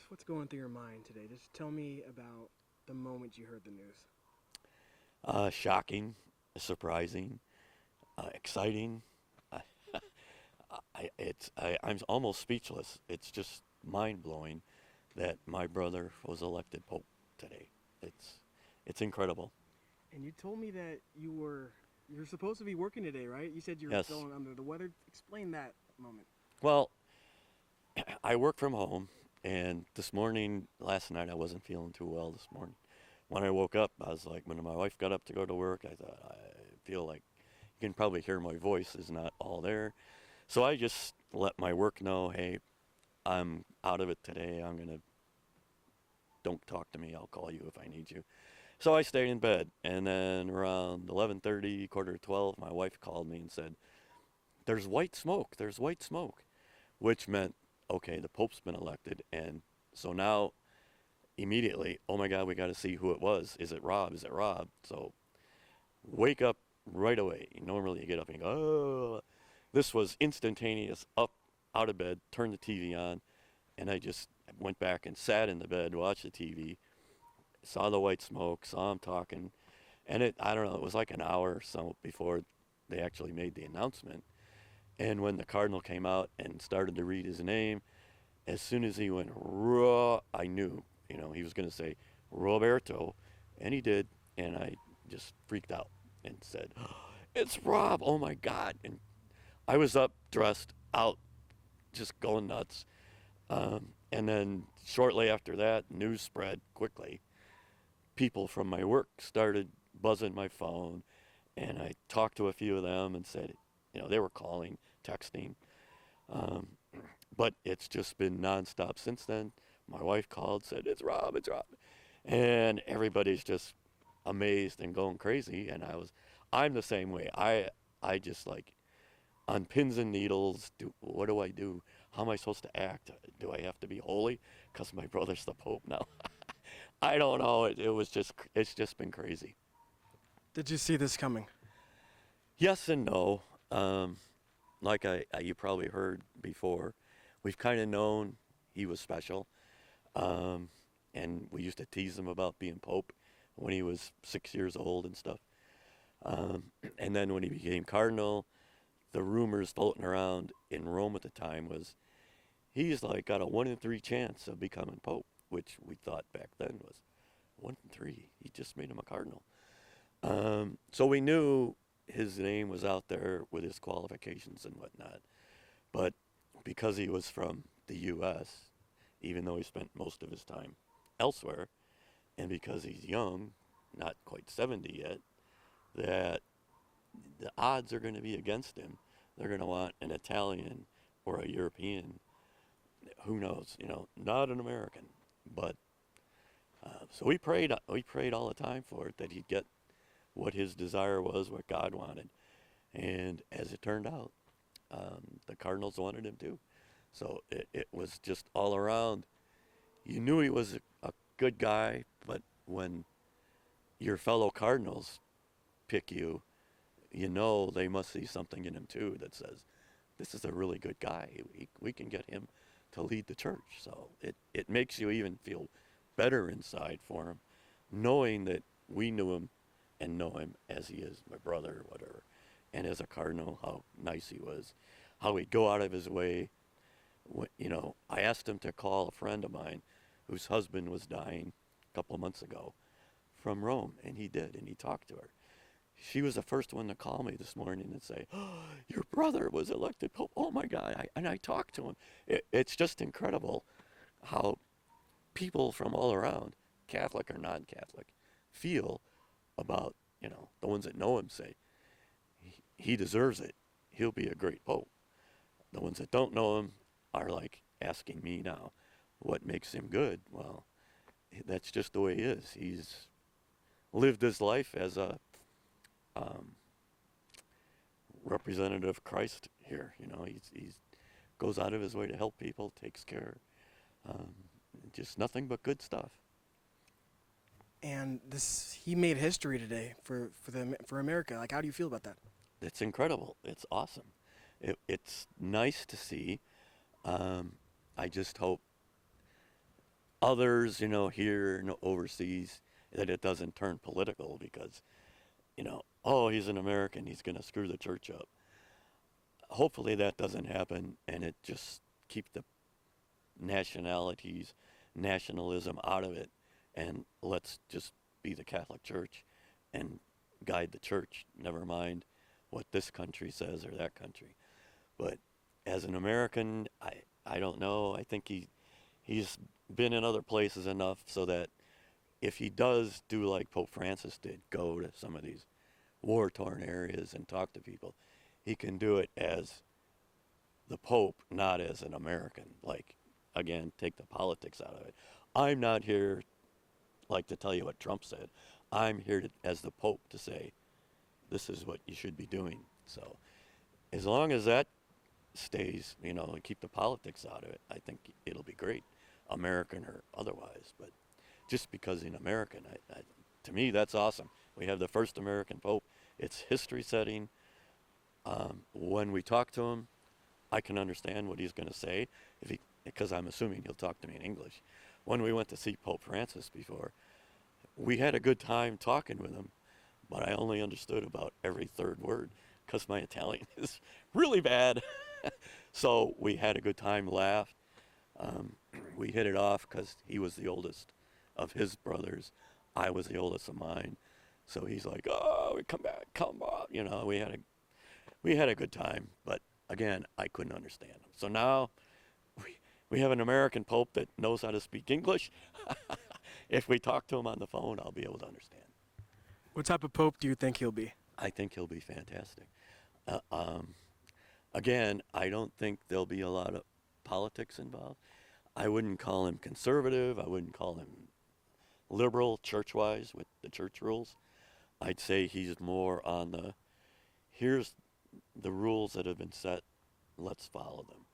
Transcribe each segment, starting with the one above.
What's going through your mind today? Just tell me about the moment you heard the news. Shocking, surprising, exciting. I, I'm almost speechless. It's just mind blowing that my brother was elected pope today. It's it's incredible. And you told me that you're supposed to be working today, right? You said you were Yes. feeling under the weather. Explain that moment. Well, I work from home, and this morning, last night, I wasn't feeling too well. This morning, when I woke up, I was like, when my wife got up to go to work, I thought I feel like you can probably hear my voice is not all there. So I just let my work know, hey, I'm out of it today. I'm gonna don't talk to me. I'll call you if I need you. So I stayed in bed, and then around 11:30, quarter to 12, my wife called me and said, "There's white smoke. There's white smoke," which meant okay, the Pope's been elected, and so now immediately, oh my God, we got to see who it was. Is it Rob? Is it Rob? So wake up right away. Normally you get up and go, oh, this was instantaneous. Up, out of bed, turn the TV on, and I just went back and sat in the bed, watched the TV, saw the white smoke, saw him talking, and I don't know, it was like an hour or so before they actually made the announcement. And when the cardinal came out and started to read his name, as soon as he went raw, I knew, he was going to say Roberto, and he did, and I just freaked out and said, "It's Rob! Oh my God!" And I was up, dressed, out, just going nuts. And then shortly after that, news spread quickly. People from my work started buzzing my phone, and I talked to a few of them and said, they were calling, texting. Um, but it's just been nonstop since then. My wife called, said, "It's Rob, it's Rob." And everybody's just amazed and going crazy. And I'm the same way. I just like on pins and needles. What do I do? How am I supposed to act? Do I have to be holy? Because my brother's the Pope now. I don't know. It's just been crazy. Did you see this coming? Yes and no. Um, like you probably heard before, we've kind of known he was special. Um, and we used to tease him about being Pope when he was 6 years old and stuff. Um, and then when he became Cardinal, the rumors floating around in Rome at the time was he's like got a 1 in 3 chance of becoming Pope, which we thought back then was 1 in 3. He just made him a Cardinal. So we knew his name was out there with his qualifications and whatnot. But because he was from the U.S., even though he spent most of his time elsewhere, and because he's young, not quite 70 yet, that the odds are going to be against him. They're going to want an Italian or a European. Who knows? Not an American. But so we prayed. We prayed all the time for it that he'd get what his desire was, what God wanted, and as it turned out, the Cardinals wanted him too. So it was just all around. You knew he was a good guy, but when your fellow Cardinals pick you, they must see something in him too that says, this is a really good guy. We can get him to lead the church. So it makes you even feel better inside for him, knowing that we knew him and know him as he is, my brother, whatever. And as a Cardinal, how nice he was, how he'd go out of his way. I asked him to call a friend of mine whose husband was dying a couple of months ago from Rome, and he did, and he talked to her. She was the first one to call me this morning and say, "Oh, your brother was elected Pope. Oh my God!" And I talked to him. It's just incredible how people from all around, Catholic or non-Catholic, feel about the ones that know him say he deserves it. He'll be a great Pope. The ones that don't know him are like asking me now, what makes him good? Well, that's just the way he is. He's lived his life as a um, representative of Christ here. He's goes out of his way to help people, takes care, um, just nothing but good stuff. And he made history today for America. Like, how do you feel about that? It's incredible. It's awesome. It's nice to see. Um, I just hope others, here and overseas, that it doesn't turn political because, oh, he's an American, he's going to screw the church up. Hopefully that doesn't happen, and it just keep the nationalism out of it, and let's just be the Catholic Church and guide the church, never mind what this country says or that country. But as an American, I don't know. I think he's been in other places enough so that if he does do like Pope Francis did, go to some of these war-torn areas and talk to people, he can do it as the Pope, not as an American. Like, again, take the politics out of it. I'm not here, like, to tell you what Trump said. I'm here as the Pope to say, this is what you should be doing. So as long as that stays, and keep the politics out of it, I think it'll be great, American or otherwise. But just because he's American, to me, that's awesome. We have the first American Pope. It's history setting. When we talk to him, I can understand what he's going to say, because I'm assuming he'll talk to me in English. When we went to see Pope Francis before, we had a good time talking with him, but I only understood about every third word because my Italian is really bad. So we had a good time, laughed. We hit it off because he was the oldest of his brothers. I was the oldest of mine. So he's like, oh, we come back, come on. We had a good time, but again, I couldn't understand him. So now we have an American Pope that knows how to speak English. If we talk to him on the phone, I'll be able to understand. What type of Pope do you think he'll be? I think he'll be fantastic. Again, I don't think there'll be a lot of politics involved. I wouldn't call him conservative. I wouldn't call him liberal church-wise with the church rules. I'd say he's more on here's the rules that have been set, let's follow them.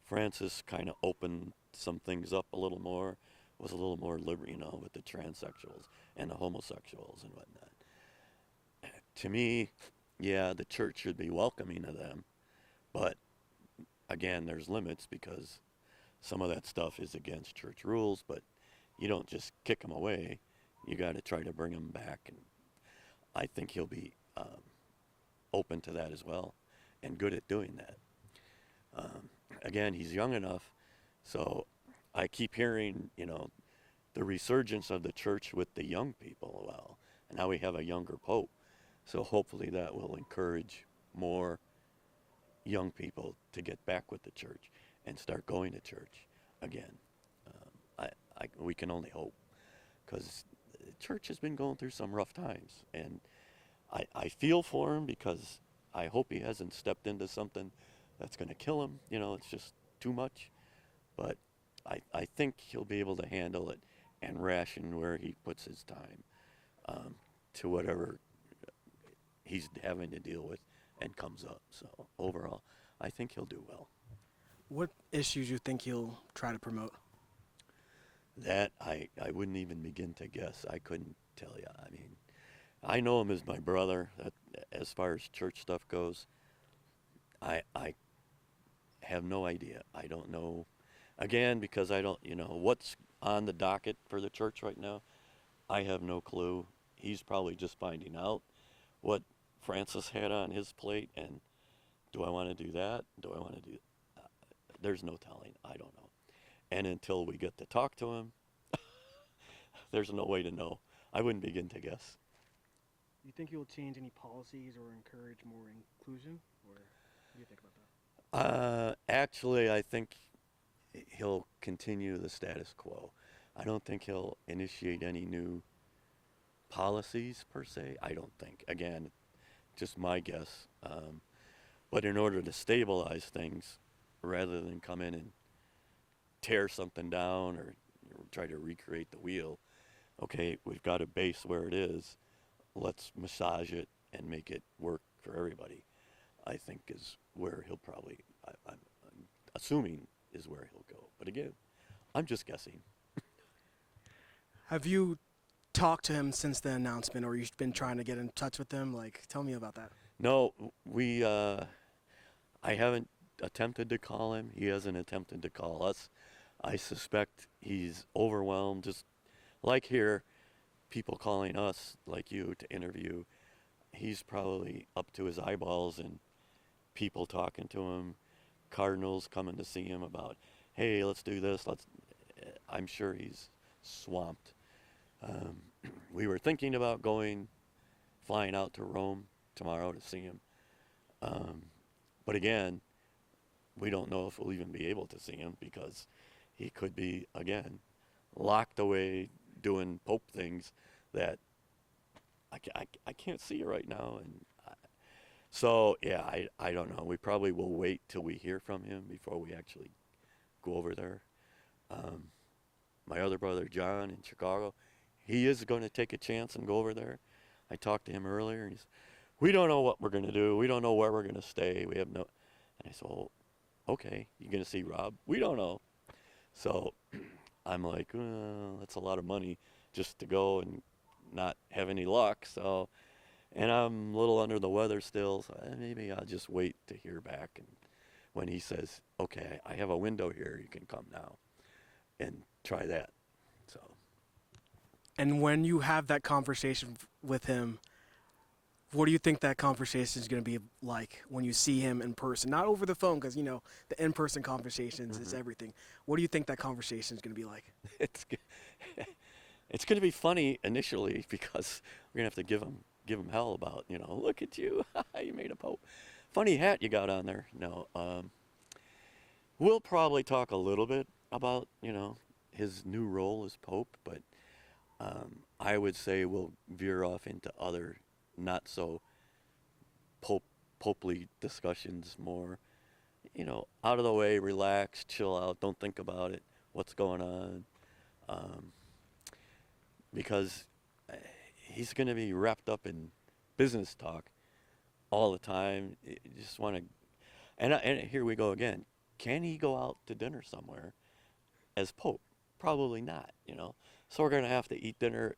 Francis kind of opened some things up a little more, was a little more liberal, with the transsexuals and the homosexuals and whatnot. To me, yeah, the church should be welcoming of them, but again, there's limits because some of that stuff is against church rules, but you don't just kick them away. You got to try to bring them back, and I think he'll be open to that as well and good at doing that. Again, he's young enough, so I keep hearing, the resurgence of the church with the young people. Well, and now we have a younger pope, so hopefully that will encourage more young people to get back with the church and start going to church again. We can only hope, because the church has been going through some rough times, and I feel for him because I hope he hasn't stepped into something that's going to kill him. It's just too much. But I think he'll be able to handle it and ration where he puts his time to whatever he's having to deal with and comes up. So overall, I think he'll do well. What issues do you think he'll try to promote? That I wouldn't even begin to guess. I couldn't tell you. I mean, I know him as my brother. That, as far as church stuff goes, I have no idea. I don't know. Again, because I don't, what's on the docket for the church right now, I have no clue. He's probably just finding out what Francis had on his plate, and do I want to do that? Do I want to do? There's no telling. I don't know. And until we get to talk to him, there's no way to know. I wouldn't begin to guess. Do you think he will change any policies or encourage more inclusion, or what do you think about that? Actually, I think he'll continue the status quo. I don't think he'll initiate any new policies per se. I don't think. Again, just my guess. But in order to stabilize things, rather than come in and tear something down or try to recreate the wheel, okay, we've got a base where it is. Let's massage it and make it work for everybody, I think is where he'll probably, I'm assuming, is where he'll go. But again, I'm just guessing. Have you talked to him since the announcement, or you've been trying to get in touch with him? Tell me about that. No, I haven't attempted to call him. He hasn't attempted to call us. I suspect he's overwhelmed, just like here, people calling us, like you, to interview. He's probably up to his eyeballs in people talking to him, cardinals coming to see him about, hey, let's do this. I'm sure he's swamped. Um, we were thinking about flying out to Rome tomorrow to see him. But again, we don't know if we'll even be able to see him because he could be, again, locked away doing Pope things that I can't see right now. So, yeah, I don't know. We probably will wait till we hear from him before we actually go over there. My other brother, John, in Chicago, he is going to take a chance and go over there. I talked to him earlier, and he's, we don't know what we're going to do. We don't know where we're going to stay. We have no. And I said, well, okay, you going to see Rob? We don't know. So I'm like, that's a lot of money just to go and not have any luck. So, and I'm a little under the weather still, so maybe I'll just wait to hear back. And when he says, okay, I have a window here, you can come now, and try that. So. And when you have that conversation with him, what do you think that conversation is going to be like when you see him in person? Not over the phone, because, you know, the in-person conversations is everything. What do you think that conversation is going to be like? It's going to be funny initially because we're going to have to give him hell about, you know, look at you, you made a pope. Funny hat you got on there. No, we'll probably talk a little bit about, you know, his new role as pope, but I would say we'll veer off into other not so popely discussions, more, you know, out of the way, relax, chill out, don't think about it, what's going on, because he's going to be wrapped up in business talk all the time. You just want to, and here we go again. Can he go out to dinner somewhere as Pope? Probably not, you know. So we're going to have to eat dinner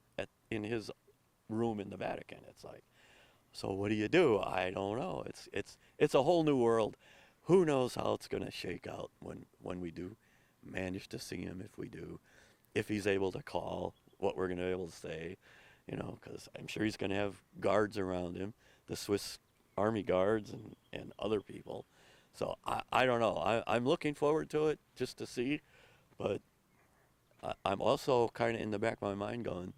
in his room in the Vatican. It's like, so what do you do? I don't know. It's a whole new world. Who knows how it's going to shake out when we do manage to see him, if we do, if he's able to call, what we're going to be able to say, you know, because I'm sure he's going to have guards around him, the Swiss Army guards and other people. So I don't know. I'm looking forward to it just to see, but I'm also kind of in the back of my mind going,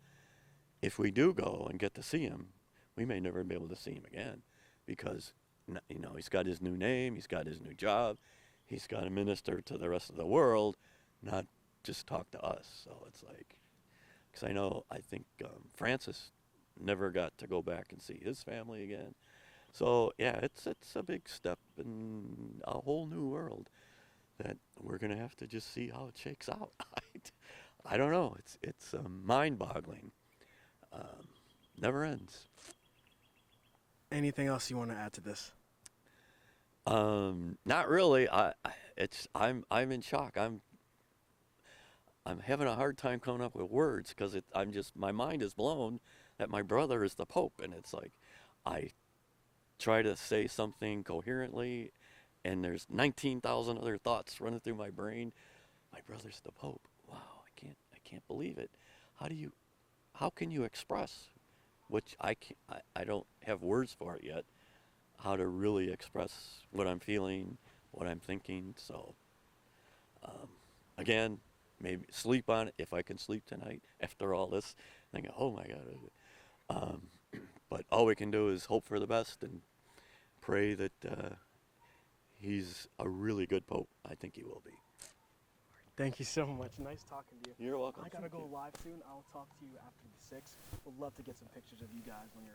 if we do go and get to see him, we may never be able to see him again because, you know, he's got his new name, he's got his new job, he's got to minister to the rest of the world, not just talk to us. So it's like, because I think Francis never got to go back and see his family again. So yeah, it's a big step in a whole new world that we're gonna have to just see how it shakes out. I don't know. It's mind-boggling. Never ends. Anything else you want to add to this? Not really. I'm in shock. I'm having a hard time coming up with words because my mind is blown that my brother is the Pope, and it's like I try to say something coherently, and there's 19,000 other thoughts running through my brain. My brother's the Pope. Wow, I can't believe it. How can you express, which I don't have words for it yet, how to really express what I'm feeling, what I'm thinking. So, again, maybe sleep on it if I can sleep tonight after all this. Thinking, oh my God. But all we can do is hope for the best and pray that he's a really good Pope. I think he will be. Thank you so much. Nice talking to you. You're welcome. I gotta go live soon. I'll talk to you after the 6th. Would love to get some pictures of you guys when you're